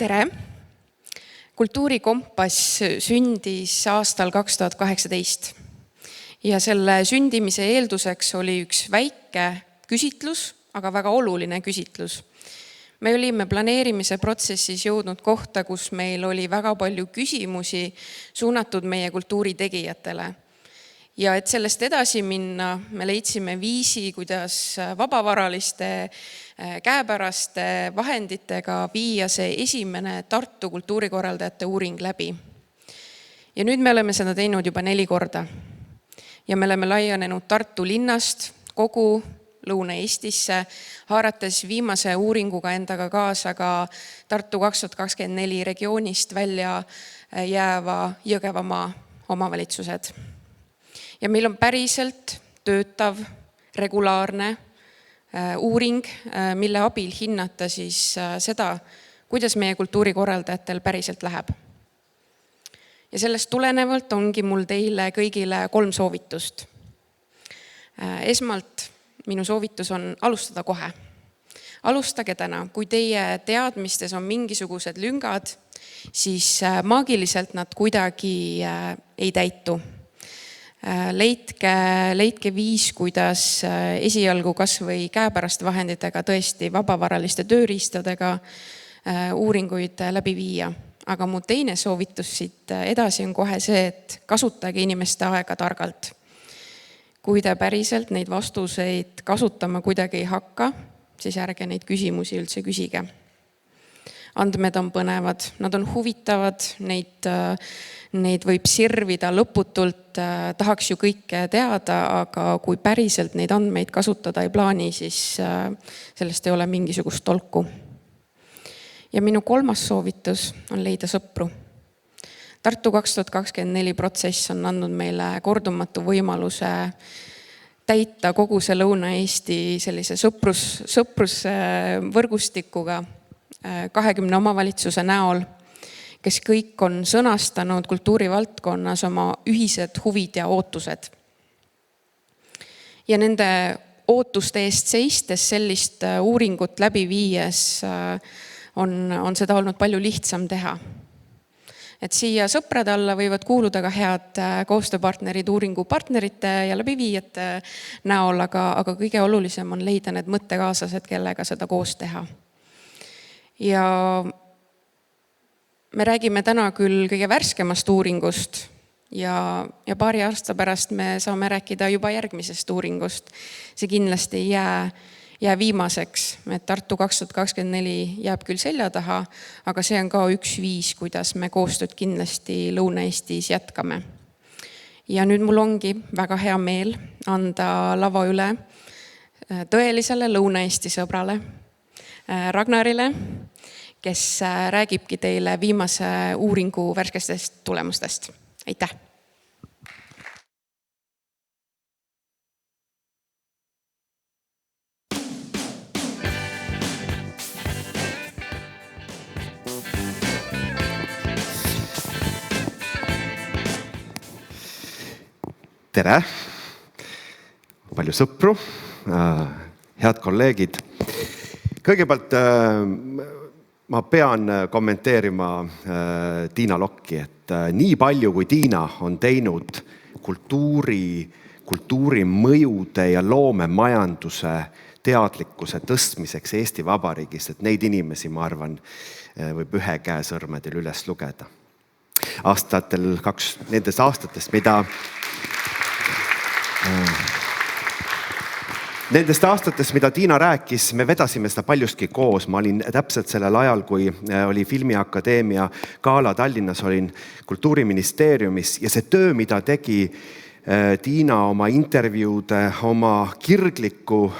Tere! Kultuurikompass sündis aastal 2018 ja selle sündimise eelduseks oli üks väike küsitlus, aga väga oluline küsitlus. Me olime planeerimise protsessis jõudnud kohta, kus meil oli väga palju küsimusi suunatud meie kultuuritegijatele. Ja et sellest edasi minna, me leidsime viisi, kuidas vabavaraliste käepäraste vahenditega viia see esimene Tartu kultuurikorraldajate uuring läbi. Ja nüüd me oleme seda teinud juba 4 korda. Ja me oleme laienenud Tartu linnast kogu Lõuna-Eestisse, haarates viimase uuringuga endaga kaasa ka Tartu 2024 regioonist välja jääva Jõgevamaa omavalitsused. Ja meil on päriselt töötav, regulaarne uuring, mille abil hinnata siis seda, kuidas meie kultuurikorraldajatel päriselt läheb. Ja sellest tulenevalt ongi mul teile kõigile 3 soovitust. Esmalt minu soovitus on alustada kohe. Alustage täna. Kui teie teadmistes on mingisugused lüngad, siis maagiliselt nad kuidagi ei täitu. Leidke viis, kuidas esialgu kas või käepäraste vahenditega tõesti vabavaraliste tööriistadega uuringuid läbi viia. Aga mu teine soovitus siit edasi on kohe see, et kasutage inimeste aega targalt. Kui te päriselt neid vastuseid kasutama kuidagi ei hakka, siis ärge neid küsimusi üldse küsige. Andmed on põnevad, nad on huvitavad, neid võib sirvida lõputult, tahaks ju kõike teada, aga kui päriselt neid andmeid kasutada ei plaani, siis sellest ei ole mingisugust tolku. Ja minu 3. soovitus on leida sõpru. Tartu 2024 protsess on andnud meile kordumatu võimaluse täita kogu see Lõuna-Eesti sellise sõprusvõrgustikuga 20 omavalitsuse näol, kes kõik on sõnastanud kultuurivaldkonnas oma ühised huvid ja ootused. Ja nende ootuste eest seistes sellist uuringut läbi viies on seda olnud palju lihtsam teha. Et siia sõprade alla võivad kuuluda ka head koostööpartnerid uuringupartnerite ja läbiviijate näol, aga kõige olulisem on leida need mõttekaaslased, kellega seda koos teha. Ja me räägime täna küll kõige värskemast uuringust ja paari aasta pärast me saame rääkida juba järgmisest uuringust. See kindlasti ei jää viimaseks, et Tartu 2024 jääb küll selja taha, aga see on ka üks viis, kuidas me koostööd kindlasti Lõuna-Eestis jätkame. Ja nüüd mul ongi väga hea meel anda lava üle tõelisele Lõuna-Eesti sõbrale, Ragnarile, kes räägibki teile viimase uuringu värskestest tulemustest. Aitäh! Tere! Palju sõpru, head kolleegid. Kõigepealt ma pean kommenteerima Tiina Lokki, et nii palju kui Tiina on teinud kultuuri mõjude ja loomemajanduse teadlikkuse tõstmiseks Eesti Vabariigis, et neid inimesi, ma arvan, võib ühe käe sõrmedel üles lugeda. Nendest aastatest, mida Tiina rääkis, me vedasime seda paljuski koos. Ma olin täpselt sellel ajal, kui oli Filmiakadeemia gala Tallinnas, olin Kultuuriministeeriumis ja see töö, mida tegi Tiina oma intervjuude, oma kirgliku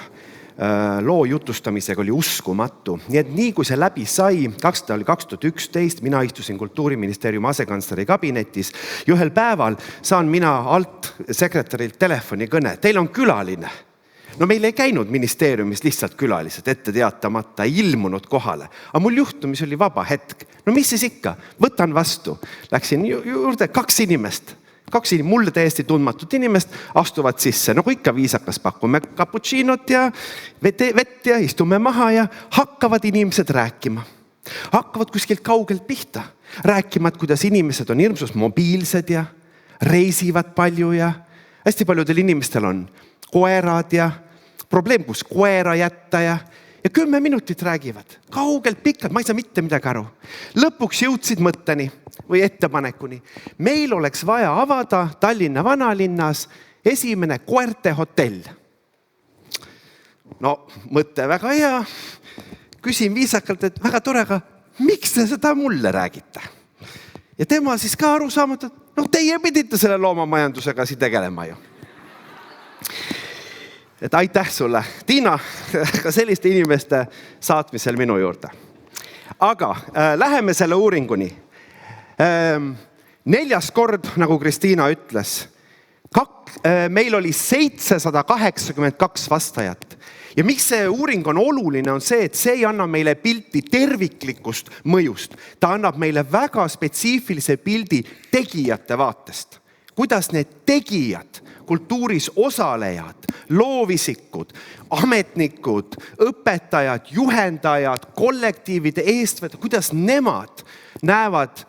loo jutustamisega oli uskumatu. Nii et nii kui see läbi sai, 2011, mina istusin Kultuuriministeeriumi asekantsleri kabinetis ja ühel päeval saan mina alt sekretärilt telefonikõne. Teil on külaline. No meil ei käinud ministeeriumis lihtsalt külalised ette teatamata, ei ilmunud kohale. Aga mul juhtumis oli vaba hetk. No mis siis ikka? Võtan vastu. Läksin juurde 2 inimest. 2 mulle täiesti tundmatut inimest astuvad sisse. Nagu ikka viisakas pakume cappuccinot ja vett ja istume maha ja hakkavad inimesed rääkima. Hakkavad kuskilt kaugelt pihta, rääkima, kuidas inimesed on hirmsas mobiilsed ja reisivad palju ja hästi paljudel inimestel on koerad ja probleem, kus koera jätta ja 10 minutit räägivad. Kaugelt pikalt, ma ei saa mitte midagi aru. Lõpuks jõudsid mõtteni või ettepanekuni. Meil oleks vaja avada Tallinna vanalinnas esimene koerte hotell. No, mõte väga hea. Küsin viisakalt, et väga tore, aga miks te seda mulle räägite? Ja tema siis ka aru saamata, et teie pidite selle loomamajandusega siin tegelema ju. Et aitäh sulle, Tiina, ka selliste inimeste saatmisel minu juurde. Aga läheme selle uuringuni. 4. kord, nagu Kristiina ütles, meil oli 782 vastajat. Ja miks see uuring on oluline, on see, et see ei anna meile pilti terviklikust mõjust. Ta annab meile väga spetsiifilise pildi tegijate vaatest. Kuidas need tegijad, kultuuris osalejad, loovisikud, ametnikud, õpetajad, juhendajad, kollektiivide eestvedajad, kuidas nemad näevad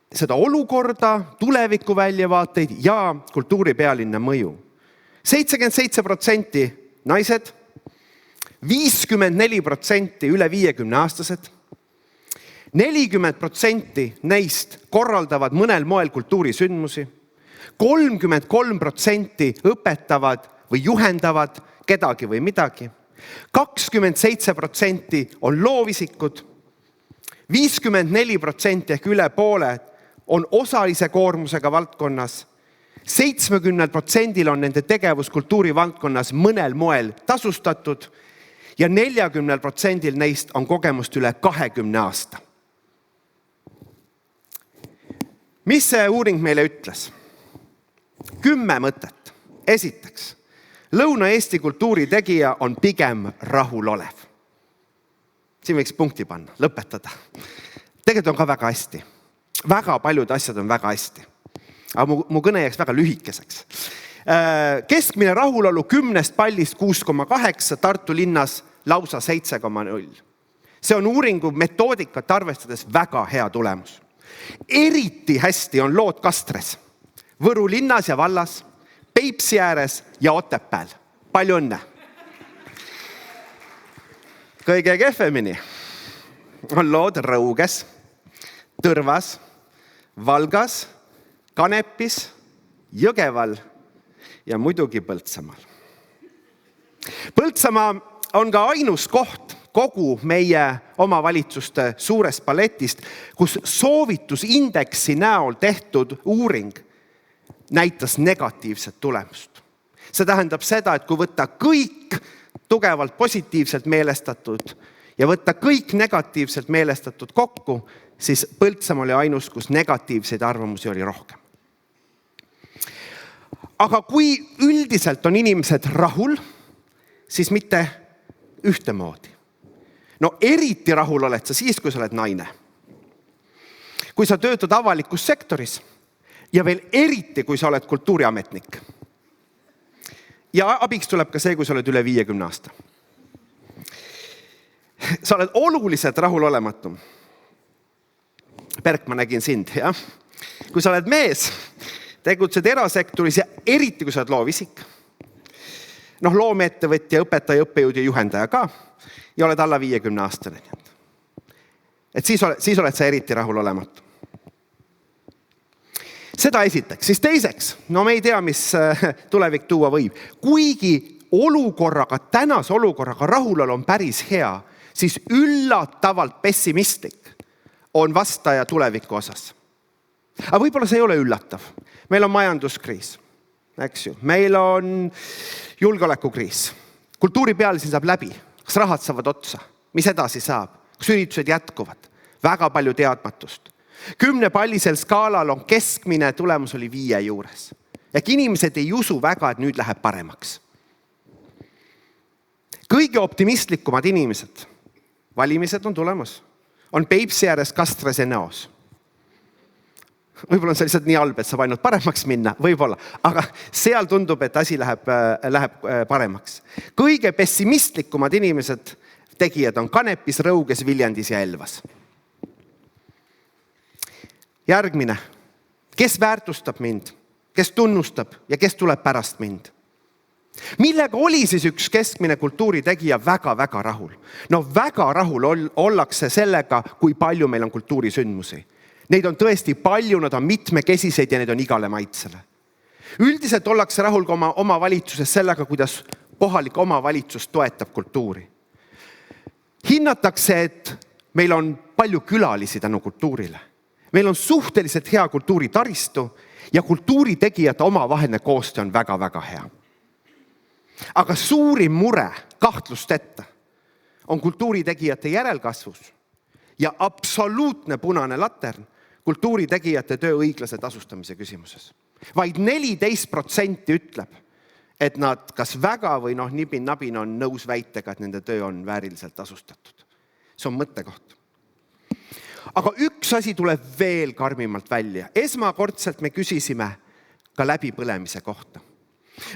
seda olukorda, tuleviku väljavaateid ja kultuuripealinna mõju. 77% naised, 54% üle 50-aastased, 40% neist korraldavad mõnel moel kultuurisündmusi, 33% õpetavad või juhendavad kedagi või midagi, 27% on loovisikud, 54% ehk üle poole on osalise koormusega valdkonnas, 70% on nende tegevus kultuurivaldkonnas mõnel moel tasustatud ja 40% neist on kogemust üle 20 aasta. Mis see uuring meile ütles? 10 mõtet. Esiteks, Lõuna-Eesti kultuuritegija on pigem rahulolev. Siin võiks punkti panna, lõpetada. Tegelikult on ka väga hästi. Väga paljud asjad on väga hästi. Aga mu kõne jääks väga lühikeseks. Keskmine rahulolu 10 pallist 6,8, Tartu linnas lausa 7,0. See on uuringu metoodikat arvestades väga hea tulemus. Eriti hästi on lood Kastres, Võru linnas ja vallas, Peipsi ääres ja Otepääl. Palju õnne! Kõige kehvemini on lood Rõuges, Tõrvas, Valgas, Kanepis, Jõgeval ja muidugi Põltsamaal. Põltsamaa on ka ainus koht kogu meie omavalitsuste suurest paletist, kus soovitusindeksi näol tehtud uuring näitas negatiivset tulemust. See tähendab seda, et kui võtta kõik tugevalt positiivselt meelestatud ja võtta kõik negatiivselt meelestatud kokku, siis Põltsamaa oli ainus, kus negatiivseid arvamusi oli rohkem. Aga kui üldiselt on inimesed rahul, siis mitte ühtemoodi. No eriti rahul oled sa siis, kui sa oled naine. Kui sa töötad avalikus sektoris ja veel eriti, kui sa oled kultuuriametnik. Ja abiks tuleb ka see, kui sa oled üle 50 aasta. Sa oled oluliselt rahulolematum. Perk, ma nägin sind, jah? Kui sa oled mees, tegutsed erasektoris ja eriti, kui sa oled loovisik. Loomeettevõtja, õpetaja, õppejõud ja juhendaja ka. Ja oled alla 50 aastane. Et siis oled sa eriti rahulolematu. Seda esiteks. Siis teiseks, me ei tea, mis tulevik tuua võib. Kuigi tänase olukorraga rahulolu on päris hea, siis üllatavalt pessimistlik on vastaja tuleviku osas. Aga võib-olla see ei ole üllatav. Meil on majanduskriis, eks ju. Meil on julgeolekukriis. Kultuuripealisin saab läbi. Kas rahad saavad otsa? Mis edasi saab? Kas üritused jätkuvad? Väga palju teadmatust. 10-pallisel skaalal on keskmine tulemus oli 5 juures. Ehk inimesed ei usu väga, et nüüd läheb paremaks. Kõige optimistlikumad inimesed, valimised on tulemas, on Peipsi ääres Kastres ja Näos. Võib-olla on see lihtsalt nii halb, et saab ainult paremaks minna, võib-olla, aga seal tundub, et asi läheb paremaks. Kõige pessimistlikumad inimesed, tegijad on Kanepis, Rõuges, Viljandis ja Elvas. Järgmine. Kes väärtustab mind? Kes tunnustab ja kes tuleb pärast mind? Millega oli siis üks keskmine kultuuritegija väga-väga rahul? No väga rahul ollakse sellega, kui palju meil on kultuurisündmusi. Neid on tõesti palju, nad on mitmekesiseid ja neid on igale maitsele. Üldiselt ollakse rahul ka oma valitsuses sellega, kuidas kohalik omavalitsus toetab kultuuri. Hinnatakse, et meil on palju külalisi tänu kultuurile. Meil on suhteliselt hea kultuuritaristu ja kultuuritegijate omavaheline koostöö on väga-väga hea. Aga suurim mure, kahtlusteta, on kultuuritegijate järelkasvus ja absoluutne punane latern kultuuritegijate töö õiglase tasustamise küsimuses. Vaid 14% ütleb, et nad kas väga või nibin-nabin on nõus väitega, et nende töö on vääriliselt tasustatud. See on mõttekoht. Aga üks asi tuleb veel karmimalt välja. Esmakordselt me küsisime ka läbipõlemise kohta.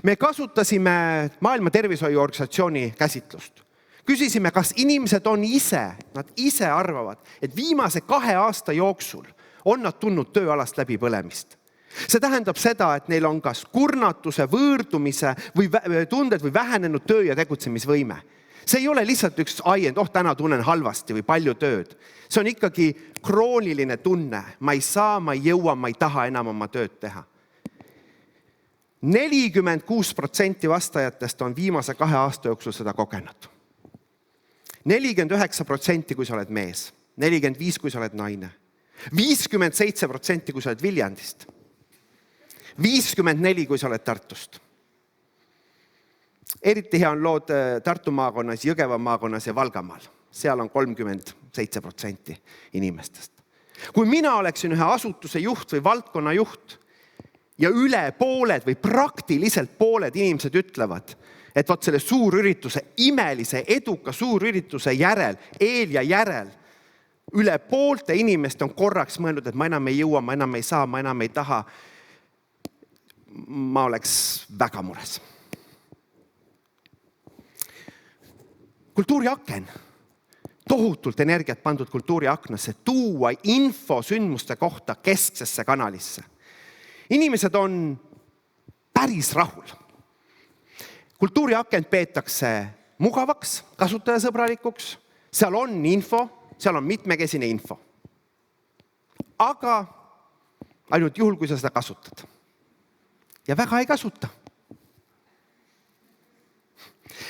Me kasutasime Maailma Tervishoiuorganisatsiooni käsitlust. Küsisime, kas inimesed on nad ise arvavad, et viimase 2 aasta jooksul on nad tundnud tööalast läbipõlemist. See tähendab seda, et neil on kas kurnatuse, võõrdumise või tunded või vähenenud töö- ja tegutsemisvõime. See ei ole lihtsalt üks aiend, täna tunnen halvasti või palju tööd. See on ikkagi krooniline tunne. Ma ei saa, ma ei jõua, ma ei taha enam oma tööd teha. 46% vastajatest on viimase 2 aasta jooksul seda kogenud. 49% kui sa oled mees, 45% kui sa oled naine, 57% kui sa oled Viljandist, 54% kui sa oled Tartust. Eriti hea on lood Tartu maakonnas, Jõgeva maakonnas ja Valgamaal. Seal on 37% inimestest. Kui mina oleksin ühe asutuse juht või valdkonna juht ja üle pooled või praktiliselt pooled inimesed ütlevad, et selle suurürituse, imelise, eduka suurürituse järel, eel ja järel, üle poolte inimest on korraks mõelnud, et ma enam ei jõua, ma enam ei saa, ma enam ei taha. Ma oleks väga mures. Kultuuriaken, tohutult energiat pandud kultuuriaknasse, tuua info sündmuste kohta kesksesse kanalisse. Inimesed on päris rahul. Kultuuriakent peetakse mugavaks, kasutajasõbralikuks, seal on info, seal on mitmekesine info. Aga ainult juhul, kui sa seda kasutad. Ja väga ei kasuta.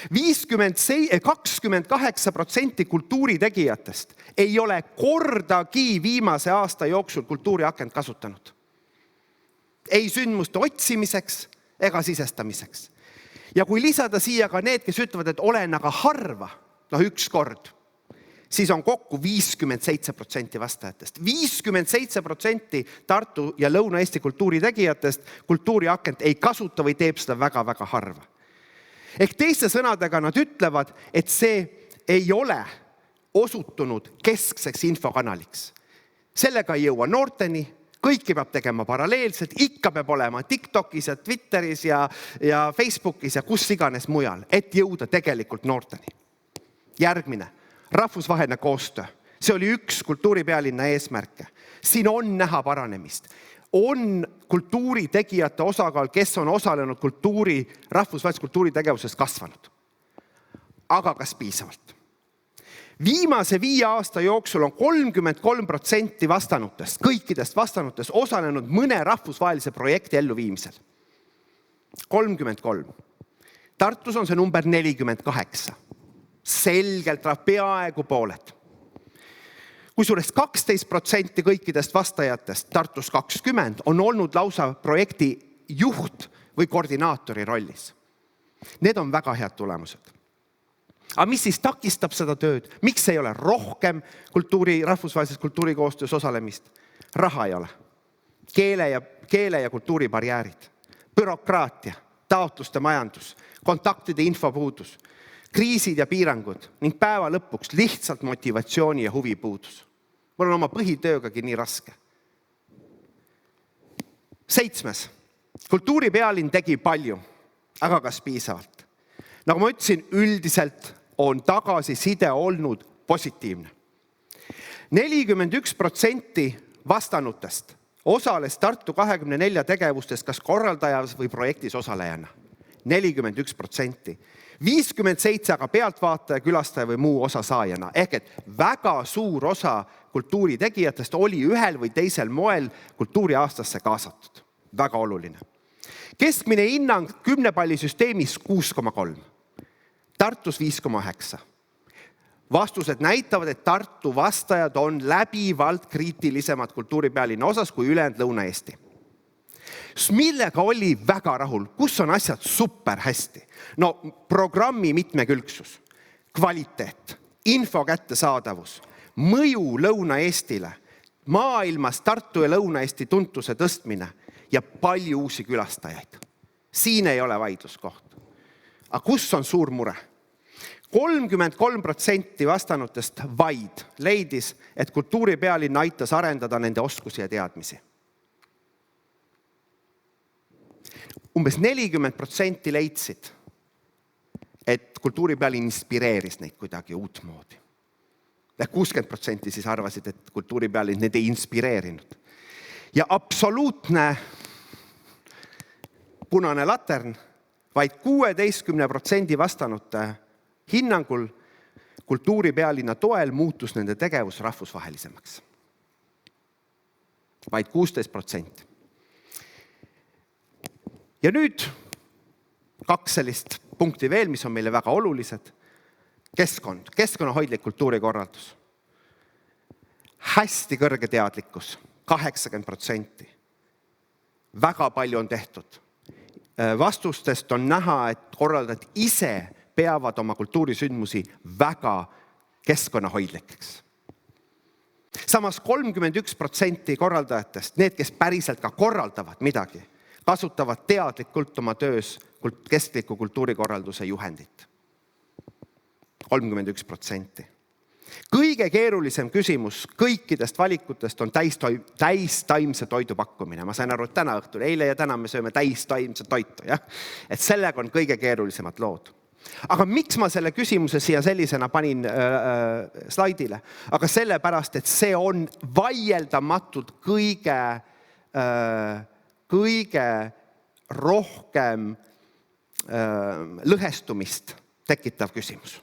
28% kultuuritegijatest ei ole kordagi viimase aasta jooksul kultuuriakent kasutanud. Ei sündmuste otsimiseks ega sisestamiseks. Ja kui lisada siia ka need, kes ütlevad, et olen aga harva, üks kord, siis on kokku 57% vastajatest. 57% Tartu ja Lõuna-Eesti kultuuritegijatest kultuuriakent ei kasuta või teeb seda väga-väga harva. Ehk teiste sõnadega nad ütlevad, et see ei ole osutunud keskseks infokanaliks. Sellega ei jõua noorteni, kõiki peab tegema paralleelselt, ikka peab olema TikTokis ja Twitteris ja Facebookis ja kus iganes mujal, et jõuda tegelikult noorteni. Järgmine, rahvusvaheline koostöö. See oli üks kultuuripealinna eesmärke. Siin on näha paranemist. On kultuuritegijate osakaal, kes on osalenud rahvusvahelise kultuuritegevuses kasvanud. Aga kas piisavalt? Viimase 5 aasta jooksul on 33% vastanutest, kõikidest vastanutest osalenud mõne rahvusvahelise projekti elluviimisel. 33. Tartus on see number 48. Selgelt peaaegu pooled. Kusjuures 12% kõikidest vastajatest, Tartus 20%, on olnud lausa projekti juht või koordinaatori rollis. Need on väga head tulemused. Aga mis siis takistab seda tööd? Miks ei ole rohkem rahvusvahelises kultuurikoostöös osalemist? Raha ei ole. Keele ja kultuuribarjäärid, bürokraatia, taotluste majandus, kontaktide infopuudus, kriisid ja piirangud ning päeva lõpuks lihtsalt motivatsiooni ja huvi puudus. Mul on oma põhitöögagi nii raske. 7. Kultuuripealinn tegi palju, aga kas piisavalt? Nagu ma ütlesin, üldiselt on tagasiside olnud positiivne. 41% vastanutest osales Tartu 24 tegevustest kas korraldajas või projektis osalejana. 41%. 57 aga pealtvaataja, külastaja või muu osa saajana. Ehk et väga suur osa kultuuritegijatest oli ühel või teisel moel kultuuriaastasse kaasatud. Väga oluline. Keskmine hinnang 10 palli süsteemis 6,3. Tartus 5,9. Vastused näitavad, et Tartu vastajad on läbivalt kriitilisemad kultuuripealinna osas kui ülejäänud Lõuna-Eesti. Millega oli väga rahul, kus on asjad super hästi. No programmi mitmekülgsus, kvaliteet, info kättesaadavus, mõju Lõuna-Eestile, maailmas Tartu ja Lõuna-Eesti tuntuse tõstmine ja palju uusi külastajaid. Siin ei ole vaidluskoht. Aga kus on suur mure? 33% vastanutest vaid leidis, et kultuuripealinn aitas arendada nende oskusi ja teadmisi. Umbes 40% leidsid, et kultuuripealinn inspireeris neid kuidagi uutmoodi. 60% siis arvasid, et kultuuripealinn neid ei inspireerinud. Ja absoluutne punane latern, vaid 16% vastanute hinnangul kultuuripealinna toel muutus nende tegevus rahvusvahelisemaks. Vaid 16%. Ja nüüd 2 sellist punkti veel, mis on meile väga olulised. Keskkond, keskkonnahoidlik kultuurikorraldus. Hästi kõrge teadlikkus, 80%. Väga palju on tehtud. Vastustest on näha, et korraldajad ise peavad oma kultuurisündmusi väga keskkonnahoidlikeks. Samas 31% korraldajatest, need, kes päriselt ka korraldavad midagi, kasutavad teadlikult oma töös kestliku kultuurikorralduse juhendit. 31%. Kõige keerulisem küsimus kõikidest valikutest on täistaimse toidu pakkumine. Ma sain aru, et täna õhtul, eile ja täna me sööme täistaimse toitu. Ja? Et sellega on kõige keerulisemad lood. Aga miks ma selle küsimuse siia sellisena panin slaidile? Aga sellepärast, et see on vaieldamatult kõige rohkem lõhestumist tekitav küsimus.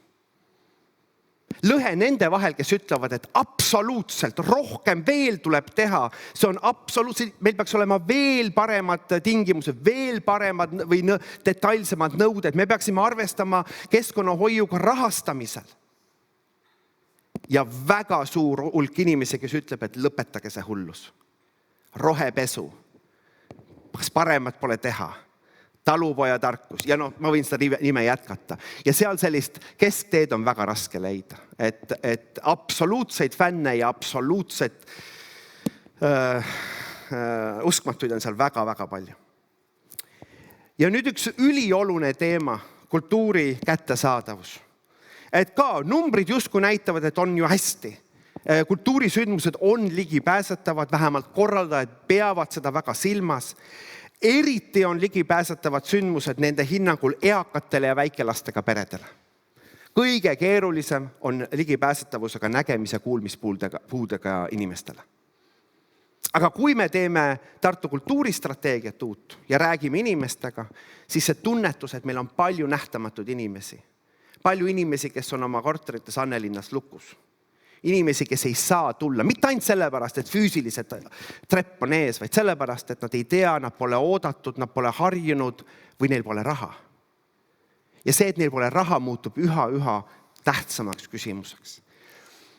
Lõhe nende vahel, kes ütlevad, et absoluutselt rohkem veel tuleb teha. See on absoluutselt, meil peaks olema veel paremad tingimused, veel paremad või detailsemad nõuded. Me peaksime arvestama keskkonnahoiuga rahastamisel. Ja väga suur hulk inimesi, kes ütleb, et lõpetage see hullus. Rohepesu. Kas paremat pole teha? Talupoja tarkus. Ja ma võin seda nime jätkata. Ja seal sellist keskteed on väga raske leida. Et absoluutseid fänne ja absoluutseid uskmatuid on seal väga-väga palju. Ja nüüd üks ülioluline teema, kultuuri kättesaadavus. Et ka numbrid justkui näitavad, et on ju hästi. Kultuurisündmused on ligipääsetavad, vähemalt korraldajad peavad seda väga silmas. Eriti on ligipääsetavad sündmused nende hinnangul eakatele ja väikelastega peredele. Kõige keerulisem on ligipääsetavusega nägemis- ja kuulmispuudega inimestele. Aga kui me teeme Tartu kultuuristrateegiat uut ja räägime inimestega, siis see tunnetus, et meil on palju nähtamatud inimesi. Palju inimesi, kes on oma korterites Annelinnas lukus. Inimesi, kes ei saa tulla, mitte ainult sellepärast, et füüsiliselt trepp on ees, vaid sellepärast, et nad ei tea, nad pole oodatud, nad pole harjunud või neil pole raha. Ja see, et neil pole raha, muutub üha tähtsamaks küsimuseks.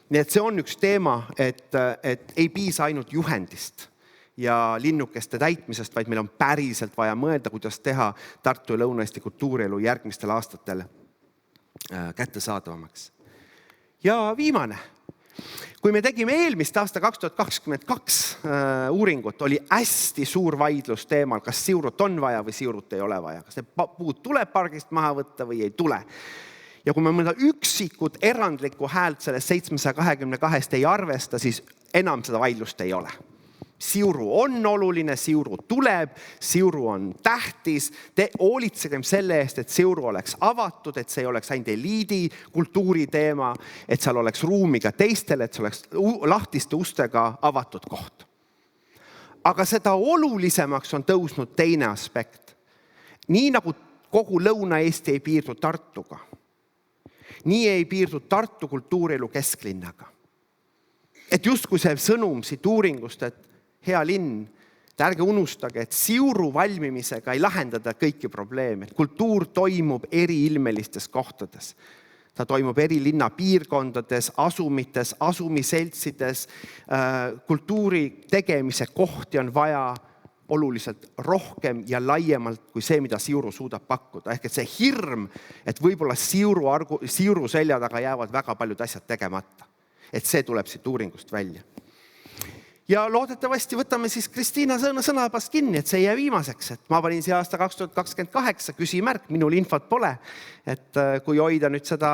Nii et see on üks teema, et ei piisa ainult juhendist ja linnukeste täitmisest, vaid meil on päriselt vaja mõelda, kuidas teha Tartu ja Lõuna-Eesti kultuurielu järgmistel aastatel kättesaadavamaks. Ja viimane. Kui me tegime eelmist aasta 2022 uuringut, oli hästi suur vaidlus teemal, kas siurut on vaja või siurut ei ole vaja. Kas puud tuleb pargist maha võtta või ei tule. Ja kui me mõnda üksikut erandlikku häält sellest 722 ei arvesta, siis enam seda vaidlust ei ole. Siuru on oluline, siuru tuleb, siuru on tähtis. Te hoolitsegem selle eest, et siuru oleks avatud, et see ei oleks ainult eliidi kultuuri teema, et seal oleks ruumi ka teistele, et see oleks lahtiste ustega avatud koht. Aga seda olulisemaks on tõusnud teine aspekt. Nii nagu kogu Lõuna-Eesti ei piirdu Tartuga, nii ei piirdu Tartu kultuurielu kesklinnaga. Et justkui see sõnum siit uuringust, et hea linn, ärge unustage, et Siuru valmimisega ei lahendada kõiki probleeme. Kultuur toimub eriilmelistes kohtades. Ta toimub eri linna piirkondades, asumites, asumiseltsides. Kultuuri tegemise kohti on vaja oluliselt rohkem ja laiemalt kui see, mida Siuru suudab pakkuda. Ehk et see hirm, et võib-olla Siuru selja taga jäävad väga paljud asjad tegemata. Et see tuleb siit uuringust välja. Ja loodetavasti võtame siis Kristiina sõnapast kinni, et see ei jää viimaseks. Et ma panin siia aasta 2028 küsimärk, minul infot pole. Et kui hoida nüüd seda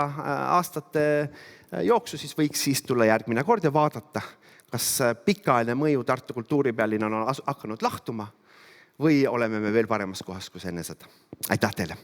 aastate jooksu, siis võiks siis tulla järgmine kord ja vaadata, kas pikaajaline mõju Tartu kultuuripealinn on hakanud lahtuma või oleme me veel paremas kohas kui enne seda. Aitäh teile!